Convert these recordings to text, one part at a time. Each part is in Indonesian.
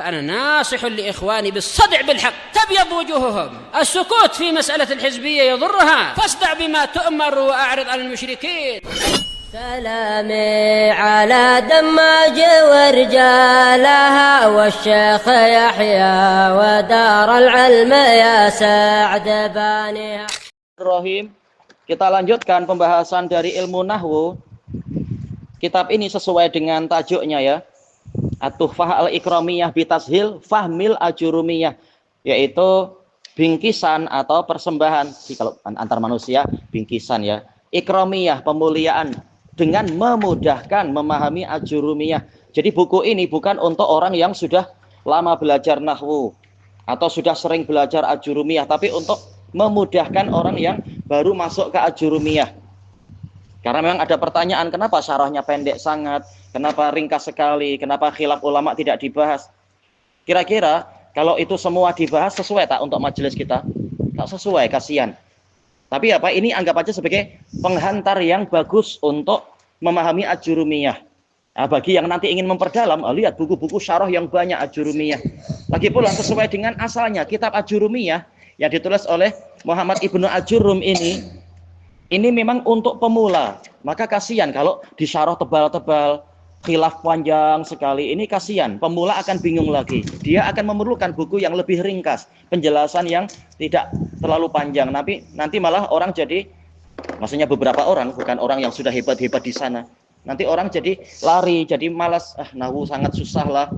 فأنا ناصح لإخواني بالصدع بالحق تبيض وجوههم. السكوت في مسألة الحزبية يضرها، فاصدع بما تؤمر وأعرض عن المشركين. سلامي على دماج ورجالها والشيخ يحيى ودار العلم يا سعد بانيها. Bismillahirrahmanirrahim. Kita lanjutkan pembahasan dari ilmu nahwu. Kitab ini sesuai dengan tajuknya ya. At-Tuhfah al-Ikramiyah bitashil fahmil ajurumiyah, yaitu bingkisan atau persembahan. Kalau antar manusia bingkisan ya. Ikramiyah, pemuliaan dengan memudahkan memahami ajurumiyah. Jadi buku ini bukan untuk orang yang sudah lama belajar nahwu atau sudah sering belajar ajurumiyah, tapi untuk memudahkan orang yang baru masuk ke ajurumiyah. Karena memang ada pertanyaan, kenapa syarahnya pendek sangat, kenapa ringkas sekali, kenapa khilaf ulama tidak dibahas. Kira-kira kalau itu semua dibahas sesuai tak untuk majelis kita? Tak sesuai, kasihan. Tapi apa, ini anggap aja sebagai penghantar yang bagus untuk memahami ajurumiyah. Nah, bagi yang nanti ingin memperdalam, lihat buku-buku syarah yang banyak ajurumiyah. Lagi pula sesuai dengan asalnya, kitab ajurumiyah yang ditulis oleh Muhammad Ibnu Ajurum ini memang untuk pemula. Maka kasihan kalau disyarah tebal-tebal, khilaf panjang sekali. Ini kasihan, pemula akan bingung lagi. Dia akan memerlukan buku yang lebih ringkas, penjelasan yang tidak terlalu panjang. Nanti malah orang jadi, maksudnya beberapa orang, bukan orang yang sudah hebat-hebat di sana. Nanti orang jadi lari, jadi malas. Nahwu sangat susah lah.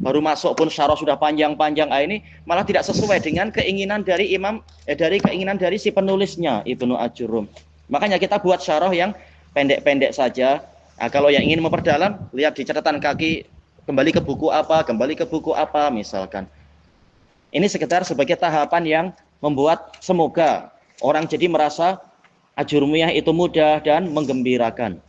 Baru masuk pun syarah sudah panjang-panjang. Ini malah tidak sesuai dengan keinginan dari keinginan dari si penulisnya Ibnu Ajurum. Makanya kita buat syarah yang pendek-pendek saja. Nah, kalau yang ingin memperdalam, lihat di catatan kaki, kembali ke buku apa misalkan. Ini sekedar sebagai tahapan yang membuat semoga orang jadi merasa ajurumiyah itu mudah dan menggembirakan.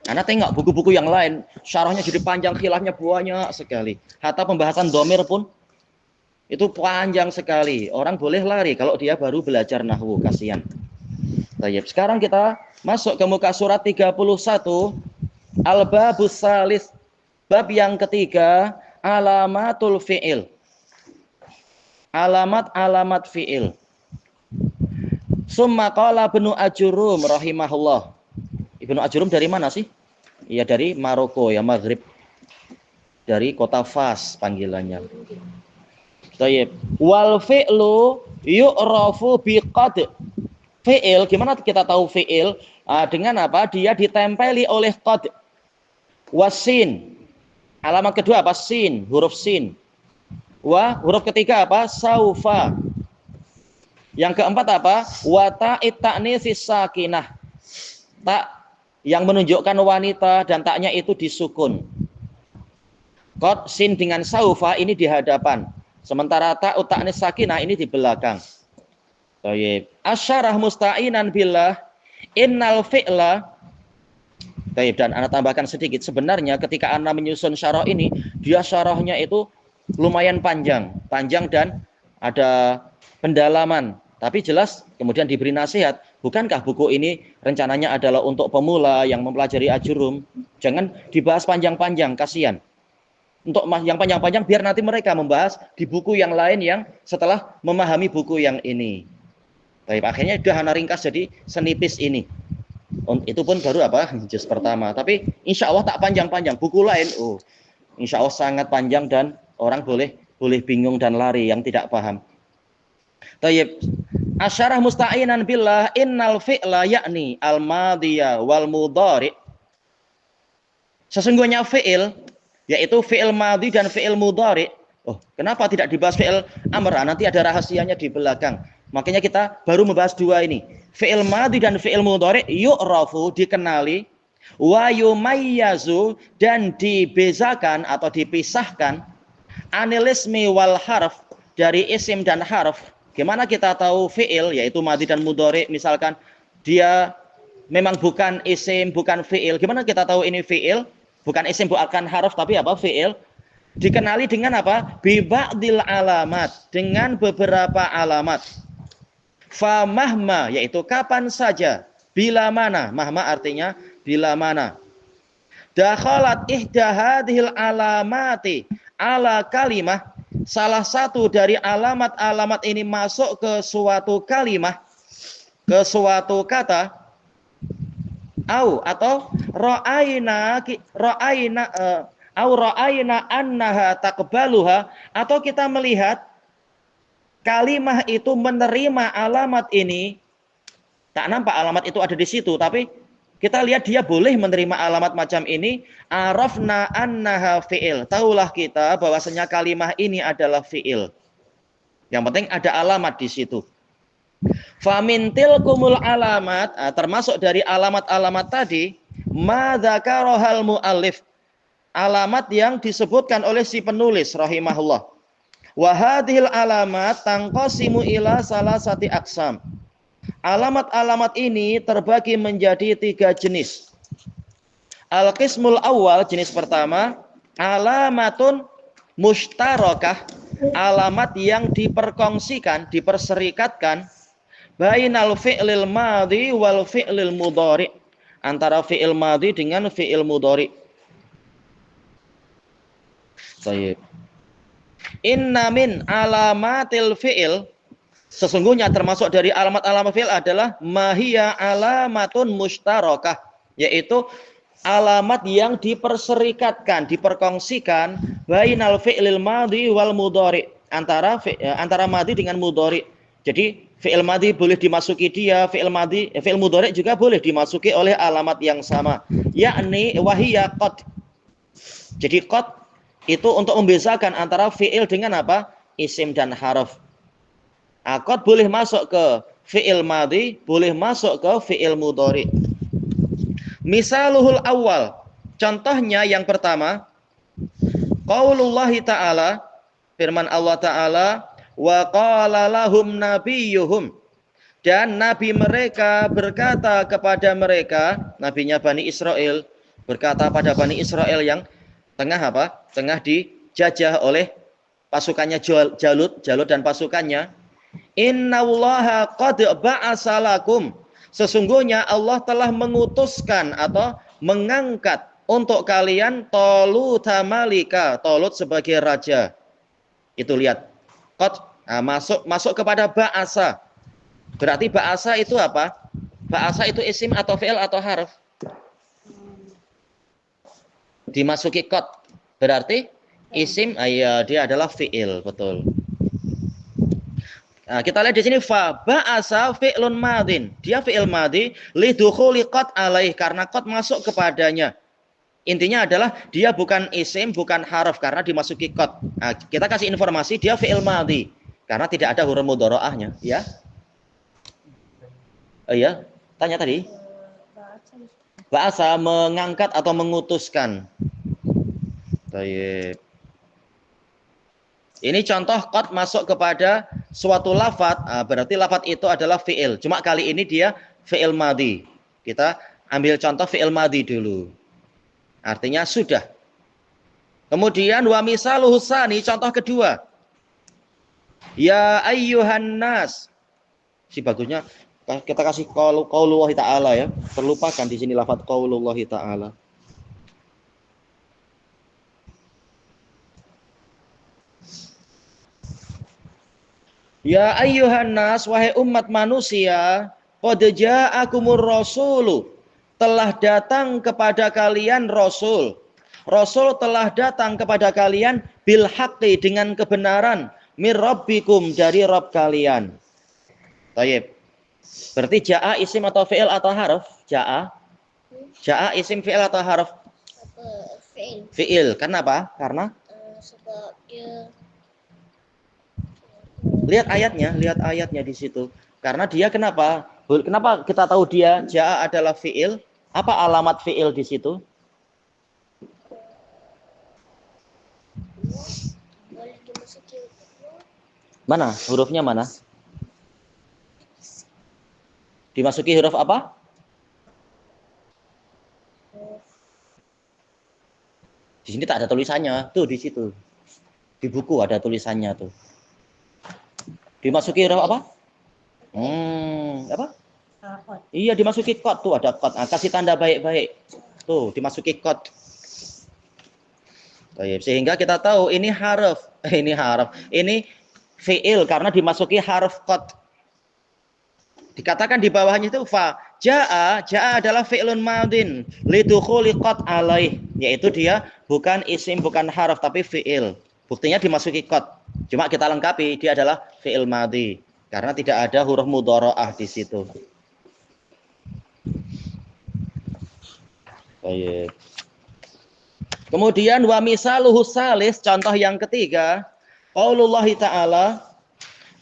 Karena tengok buku-buku yang lain, syarahnya jadi panjang, khilafnya banyak sekali. Hatta pembahasan dhamir pun itu panjang sekali. Orang boleh lari kalau dia baru belajar nahwu, kasihan. Baik, sekarang kita masuk ke muka surat 31, Al-Babus Salis, bab yang ketiga, alamatul fi'il. Alamat-alamat fi'il. Summa qala Ibnu Ajurum rahimahullah. Ibnu Ajurum dari mana sih? Ya dari Maroko ya, Maghrib. Dari kota Fas panggilannya. Baik, wal fi'lu yu'rafu biqad. Fi'il, gimana kita tahu fi'il? Dengan apa? Dia ditempeli oleh qad. Wasin. Alamat kedua apa? Sin, huruf sin. Huruf ketiga apa? Saufa. Yang keempat apa? Wa ta'it ta'nitsis sakinah. Tak yang menunjukkan wanita dan taknya itu disukun. Qad, sin dengan saufa ini di hadapan. Sementara ta'ut ta'nis sakinah ini di belakang. Baik. Asyarah musta'inan billah innal fi'la. Baik, dan ana tambahkan sedikit, sebenarnya ketika ana menyusun syarah ini, dia syarahnya itu lumayan panjang dan ada pendalaman. Tapi jelas kemudian diberi nasihat, bukankah buku ini rencananya adalah untuk pemula yang mempelajari ajurum? Jangan dibahas panjang-panjang, kasihan. Untuk yang panjang-panjang biar nanti mereka membahas di buku yang lain yang setelah memahami buku yang ini. Baik, akhirnya sudah hana ringkas jadi senipis ini. Itu pun baru apa? Juz pertama. Tapi insya Allah tak panjang-panjang. Buku lain, insya Allah sangat panjang dan orang boleh bingung dan lari yang tidak paham. Tayyib. Asyarah musta'inan billah innal fi'la yakni al-madiyah wal mudhari. Sesungguhnya fi'il, yaitu fi'il madhi dan fi'il mudhari. Kenapa tidak dibahas fi'il amr? Nanti ada rahasianya di belakang. Makanya kita baru membahas dua ini. Fi'il madhi dan fi'il mudhari yu'rafu, dikenali, wa yumayyazu, dan dibezakan atau dipisahkan, anil ismi wal harf, dari isim dan harf. Gimana kita tahu fi'il, yaitu madhi dan mudhari, misalkan dia memang bukan isim, bukan fi'il. Gimana kita tahu ini fi'il? Bukan isim, bukan harf, tapi apa? Fi'il. Dikenali dengan apa? Bi ba'dil alamat, dengan beberapa alamat. Fa mahma, yaitu kapan saja, bila mana, mahma artinya bila mana. Dakhalat ihda hadhil alamati ala kalimah, salah satu dari alamat-alamat ini masuk ke suatu kalimah, ke suatu kata, atau ra'aina annaha taqbaluha, atau kita melihat kalimah itu menerima alamat ini. Tak nampak alamat itu ada di situ, tapi kita lihat dia boleh menerima alamat macam ini. Arafna annaha fi'il. Tahulah kita bahwasanya kalimah ini adalah fi'il. Yang penting ada alamat di situ. Famin tilkumul alamat, termasuk dari alamat-alamat tadi, ma dzakarohal muallif, alamat yang disebutkan oleh si penulis rahimahullah. Wa hadhil alamat tanqasimu ila salasati aqsam. Alamat-alamat ini terbagi menjadi 3 jenis. Al-qismul awal, jenis pertama, alamatun mushtarakah, alamat yang diperkongsikan, diperserikatkan, bainal fi'lil madhi wal fi'lil mudhari, antara fi'il madhi dengan fi'il mudhari. Baik. Inna min alamatil fi'il, sesungguhnya termasuk dari alamat-alamat fi'il adalah mahiyya alamatun mushtarakah, yaitu alamat yang diperserikatkan, diperkongsikan, bainal fi'lil madhi wal mudhari, antara madhi dengan mudhari. Jadi fi'il madhi boleh dimasuki dia, fi'il mudhari juga boleh dimasuki oleh alamat yang sama, yakni wahiyya qad. Jadi qad itu untuk membedakan antara fi'il dengan apa? Isim dan harf. Qad boleh masuk ke fi'il madhi, boleh masuk ke fi'il mudhari. Misaluhul awal, contohnya yang pertama, qaulullahi ta'ala, firman Allah Ta'ala, wa qala lahum nabiyyuhum, dan nabi mereka berkata kepada mereka, nabinya Bani Israel berkata pada Bani Israel yang tengah apa? Tengah dijajah oleh pasukannya Jalut dan pasukannya. Innallaha qad ba'asa lakum, sesungguhnya Allah telah mengutuskan atau mengangkat untuk kalian Talut malika, Talut sebagai raja. Itu lihat, qad masuk kepada ba'asa. Berarti ba'asa itu apa? Ba'asa itu isim atau fi'il atau harf? Dimasuki qad, berarti isim, dia adalah fi'il, betul. Nah, kita lihat di sini fa ba'asa fi'lun madin. Dia fi'il madhi li dukhuli qad alaih, karena qad masuk kepadanya. Intinya adalah dia bukan isim, bukan harf karena dimasuki qad. Nah, kita kasih informasi dia fi'il madhi karena tidak ada huruf mudharaahnya, ya. Iya, tanya tadi. Ba'asa mengangkat atau mengutuskan. Baik. Ini contoh qad masuk kepada suatu lafadz, berarti lafadz itu adalah fi'il. Cuma kali ini dia fi'il madhi. Kita ambil contoh fi'il madhi dulu. Artinya sudah. Kemudian wa misaluhu tsani, contoh kedua. Ya ayyuhan nas. Si bagusnya kita kasih qaulullahi ta'ala ya. Terlupakan di sini lafadz qaulullahi ta'ala. Ya ayyuhan nas, wahai umat manusia, qad ja'akumur rasulu, telah datang kepada kalian rasul. Rasul telah datang kepada kalian bil haqqi, dengan kebenaran, mir rabbikum, dari Rabb kalian. Baik. Berarti ja'a isim atau fi'il atau harf? Ja'a. Ja'a isim fi'il atau harf? Fi'il. Fi'il. Kenapa? Karena Sebab dia lihat ayatnya di situ. Karena dia kenapa? Kenapa kita tahu dia ja'a adalah fi'il? Apa alamat fi'il di situ? boleh dimasuki. Mana? Hurufnya mana? Dimasuki huruf apa? Di sini tak ada tulisannya. Tuh di situ. Di buku ada tulisannya tuh. Dimasuki huruf apa? Apa? Iya, dimasuki qad, tuh ada qad. Kasih tanda baik-baik. Tuh, dimasuki qad. Baik, sehingga kita tahu ini harf, ini fi'il karena dimasuki harf qad. Dikatakan di bawahnya itu fa. Jaa adalah fi'lun madin lidukhuli qad alaih, yaitu dia bukan isim, bukan harf tapi fi'il. Buktinya dimasuki qad. Cuma kita lengkapi dia adalah fi'il madhi karena tidak ada huruf mudhara'ah di situ. Baik. Kemudian wa misaluhu salis, contoh yang ketiga, qaulullah ta'ala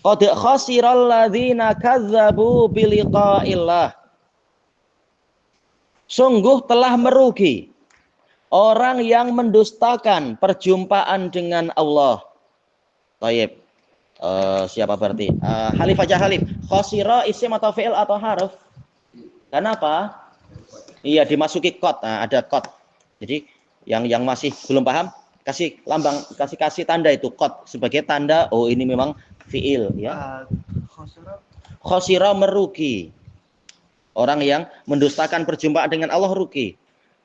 qad khasiral ladzina kazzabu biliqa'illah. Sungguh telah merugi orang yang mendustakan perjumpaan dengan Allah. Baik. Siapa berarti? Halif aja Halif. Khasira isim atau fi'il atau harf? Kenapa? Iya, dimasuki qad. Nah, ada qad. Jadi yang masih belum paham, kasih lambang, kasih tanda itu qad sebagai tanda oh ini memang fiil ya. Khosira merugi. Orang yang mendustakan perjumpaan dengan Allah rugi.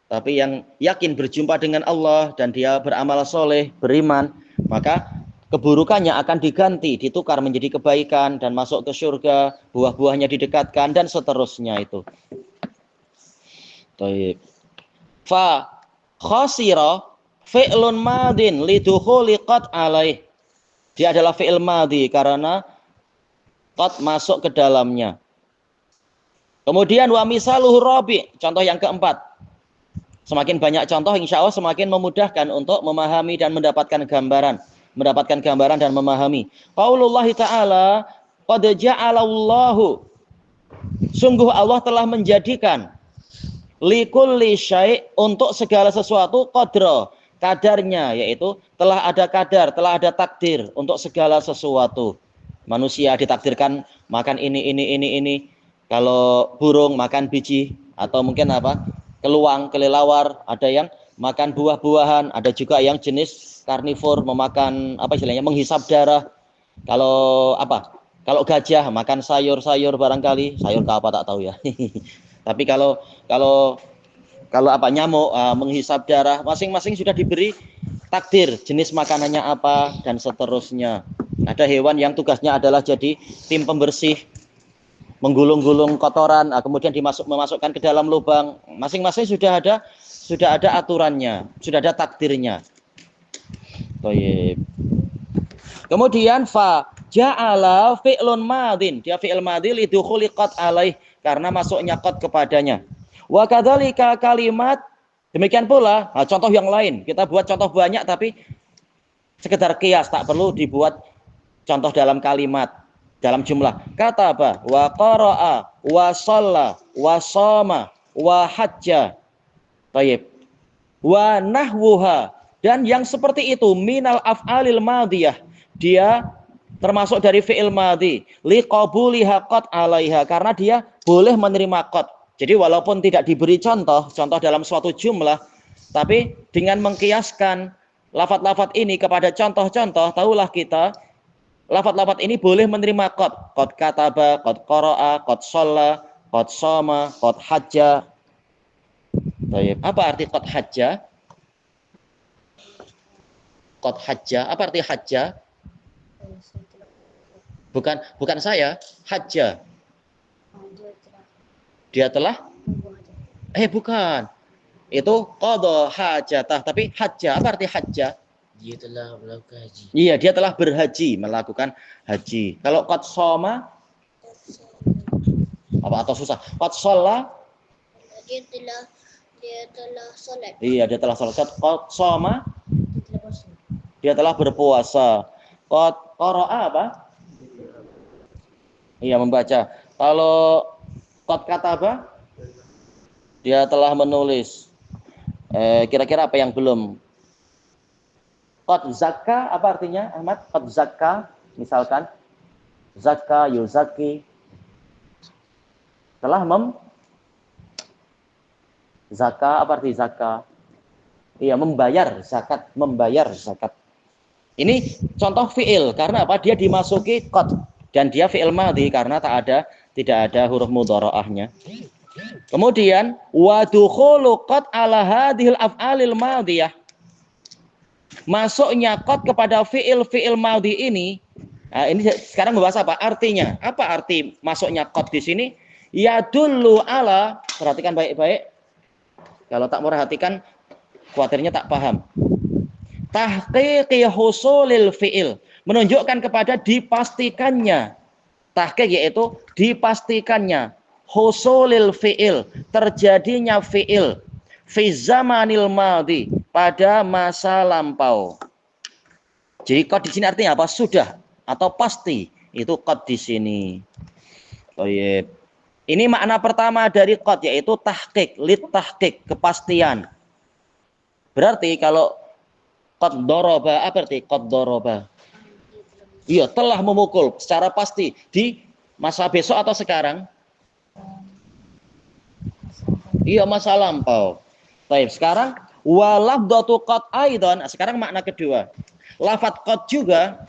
Tapi yang yakin berjumpa dengan Allah dan dia beramal soleh, beriman, maka keburukannya akan diganti, ditukar menjadi kebaikan dan masuk ke surga, buah-buahnya didekatkan dan seterusnya itu. Baik. Fa khasira fi'lun madin lidukhuli qad alaih. Dia adalah fi'il madhi karena qad masuk ke dalamnya. Kemudian wa misaluhu rabi, contoh yang keempat. Semakin banyak contoh insya Allah semakin memudahkan untuk memahami dan mendapatkan gambaran dan memahami. Qaulullah ta'ala qad ja'alallahu, sungguh Allah telah menjadikan likulli syai', untuk segala sesuatu qadra, kadarnya, yaitu telah ada kadar, telah ada takdir untuk segala sesuatu. Manusia ditakdirkan makan ini. Kalau burung makan biji atau mungkin apa? Keluang, kelelawar, ada yang makan buah-buahan, ada juga yang jenis karnivor memakan apa istilahnya menghisap darah. Kalau apa? Kalau gajah makan sayur-sayur barangkali, sayur apa tak tahu ya. Tapi kalau apa nyamuk menghisap darah, masing-masing sudah diberi takdir jenis makanannya apa dan seterusnya. Ada hewan yang tugasnya adalah jadi tim pembersih, menggulung-gulung kotoran, kemudian memasukkan ke dalam lubang. Masing-masing sudah ada aturannya, sudah ada takdirnya. Baik. Kemudian fa ja'ala fi'lun madin, dia fi'il madhi lidukhuli qad alaih, karena masuknya qad kepadanya. Wa kadzalika kalimat, demikian pula contoh yang lain. Kita buat contoh banyak tapi sekedar kias, tak perlu dibuat contoh dalam kalimat, dalam jumlah. Kata apa? Wa qara'a wa shalla wa shoma wa hajja. Baik. Wa nahwuha, dan yang seperti itu minal af'alil madhiyah, dia termasuk dari fi'il madhi liqabuliha qad alaiha, karena dia boleh menerima qad. Jadi walaupun tidak diberi contoh dalam suatu jumlah, tapi dengan mengkiaskan lafaz-lafaz ini kepada contoh-contoh, tahulah kita lafaz-lafaz ini boleh menerima qad. Qad kataba, qad qara'a, qad shalla, qad shoma, qad hajja. Baik. Apa arti qad hajja? Qad hajja, apa arti hajja? Bukan saya, hajja. Dia telah bukan. Itu qadha hajatah, tapi hajja, apa arti hajja? Dia telah melakukan haji. Iya, dia telah berhaji, melakukan haji. Kalau qad shoma apa atau susah? Qad shalla, Dia telah salat. iya, dia telah salat. Qad shoma, dia telah berpuasa. Qad qara'a apa? Iya, membaca. Kalau qad kataba, dia telah menulis. Kira-kira apa yang belum? Qad zakka, apa artinya Ahmad? Qad zakka, misalkan zakka, yuzaki, telah zakka, apa arti zakka? Iya, membayar zakat. Ini contoh fi'il, karena apa? Dia dimasuki qad, dan dia fi'il madhi karena tidak ada huruf mudhara'ahnya. Kemudian wa dukhulu qad ala hadhil af'alil madhiyah. Masuknya qad kepada fi'il madhi ini, nah ini sekarang membahas apa? Artinya. Apa arti masuknya qad di sini? Yadullu ala, perhatikan baik-baik. Kalau tak merhatikan, khawatirnya tak paham. Tahqiqi husulil fi'il, menunjukkan kepada dipastikannya. Tahqiq yaitu dipastikannya. Husulil fi'il, terjadinya fi'il. Fi zamanil madhi, pada masa lampau. Jadi qad di sini artinya apa? Sudah atau pasti. Itu qad di sini. Baik. Ini makna pertama dari qad, yaitu tahqiq, lit tahqiq, kepastian. Berarti kalau qad daraba, apa arti qad daraba? Iya, telah memukul secara pasti di masa besok atau sekarang? Iya, masa lampau. Baik, sekarang wa lafdzatu qad aidan. Sekarang makna kedua. Lafaz qad juga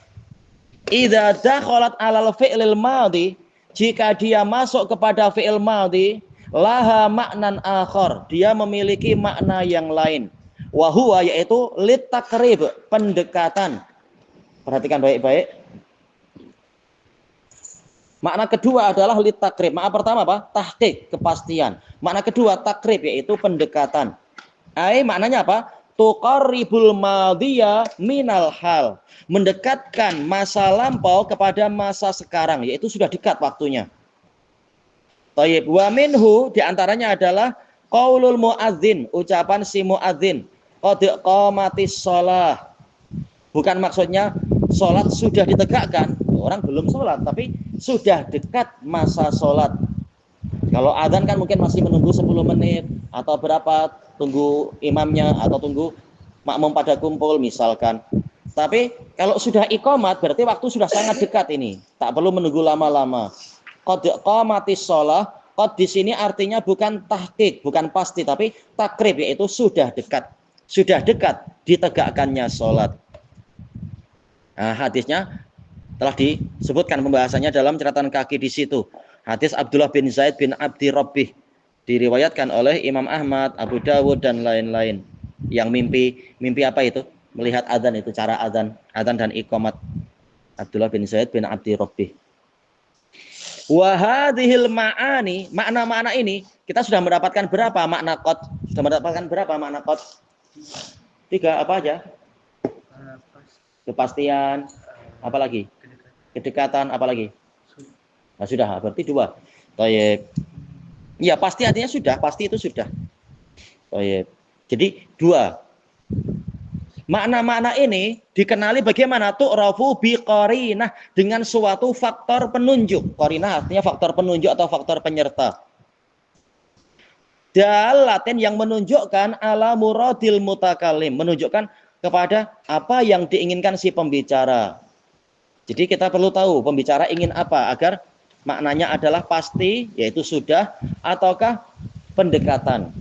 idza dakhalat 'alal fi'lil madhi, jika dia masuk kepada fi'il madhi, laha maknan akhar, dia memiliki makna yang lain. Wa huwa, yaitu lit takrib, pendekatan. Perhatikan baik-baik. Makna kedua adalah lit takrib. Makna pertama apa? Tahqiq, kepastian. Makna kedua takrib, yaitu pendekatan. Maknanya apa? Tuqarribul madhiya minal hal, mendekatkan masa lampau kepada masa sekarang, yaitu sudah dekat waktunya. Thayyib, wa minhu, diantaranya adalah qaulul muadzin, ucapan si muadzin, qad qamatis shalah. Bukan maksudnya sholat sudah ditegakkan, orang belum sholat, tapi sudah dekat masa sholat. Kalau adzan kan mungkin masih menunggu 10 menit atau berapa, tunggu imamnya atau tunggu makmum pada kumpul misalkan. Tapi kalau sudah iqamat berarti waktu sudah sangat dekat ini, tak perlu menunggu lama-lama. Qad qamatis shalah, qad di sini artinya bukan tahqiq, bukan pasti, tapi takrib, yaitu sudah dekat. Sudah dekat ditegakkannya sholat. Nah, hadisnya telah disebutkan pembahasannya dalam catatan kaki di situ. Hadis Abdullah bin Zaid bin Abdi Rabbih, diriwayatkan oleh Imam Ahmad, Abu Dawud dan lain-lain. Yang mimpi apa itu? Melihat adzan, itu cara adzan dan iqamat. Abdullah bin Zaid bin Abdi Rabbih. Wa hadhil ma'ani, makna-makna ini kita sudah mendapatkan berapa makna qad? Sudah mendapatkan berapa makna qad? 3, apa aja? Kepastian, apa lagi? Kedekatan, apa lagi? Nah, sudah, berarti 2. Baik. Ya, pasti artinya sudah, pasti itu sudah. Baik. Jadi 2. Makna-makna ini dikenali bagaimana? Tu'rafu biqarinah, dengan suatu faktor penunjuk. Qarinah artinya faktor penunjuk atau faktor penyerta. Dalatin, yang menunjukkan ala muradil mutakallim, menunjukkan kepada apa yang diinginkan si pembicara. Jadi kita perlu tahu pembicara ingin apa agar maknanya adalah pasti, yaitu sudah, ataukah pendekatan.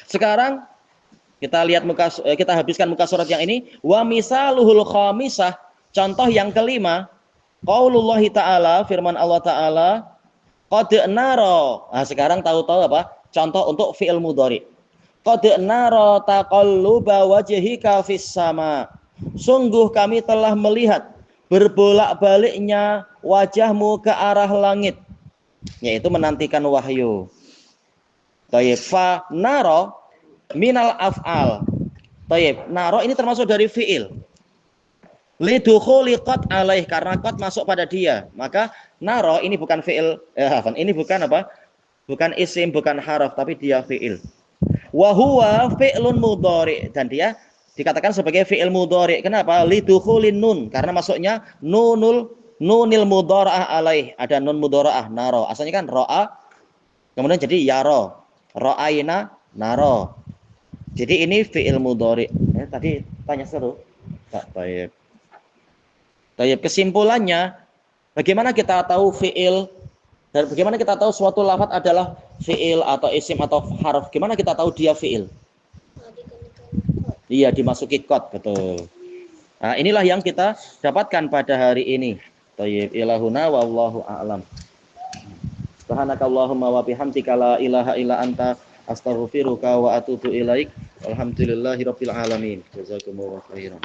Sekarang kita lihat kita habiskan muka surat yang ini. Wa misaluhul khamisah, contoh yang kelima, qaulullahi ta'ala, firman Allah Ta'ala, qad nara. Nah, sekarang tahu-tahu apa? Contoh untuk fi'il mudhari. Qad nara taqalluba wajhika fis sama. Sungguh kami telah melihat berbolak-baliknya wajahmu ke arah langit, yaitu menantikan wahyu. Tayyib, fa naro minal af'al. Tayyib, naro ini termasuk dari fi'il. Lidukhuli qad alaih, karena qad masuk pada dia. Maka naro ini bukan fi'il, ini bukan apa? Bukan isim, bukan haraf, tapi dia fi'il. Wa huwa fi'lun mudhari, dan dia dikatakan sebagai fi'il mudhari. Kenapa? Lidukhulin nun, karena masuknya nunil mudhara'ah alaih. Ada nun mudhara'ah, naro. Asalnya kan ro'a, kemudian jadi yaro. Ro'aina, naro. Jadi ini fi'il mudhari. Tadi tanya seru. Baik. Baik, kesimpulannya, bagaimana kita tahu fi'il, dan bagaimana kita tahu suatu lafaz adalah fi'il atau isim atau harf? Gimana kita tahu dia fi'il? Iya, dimasuki qad, betul. Nah, inilah yang kita dapatkan pada hari ini. Thayyib, ilahuna wallahu a'lam. Subhanakallahumma wa bihamdika la ilaha illa anta astaghfiruka wa atubu ilaik. Alhamdulillahirabbil alamin. Jazakumullahu khairan.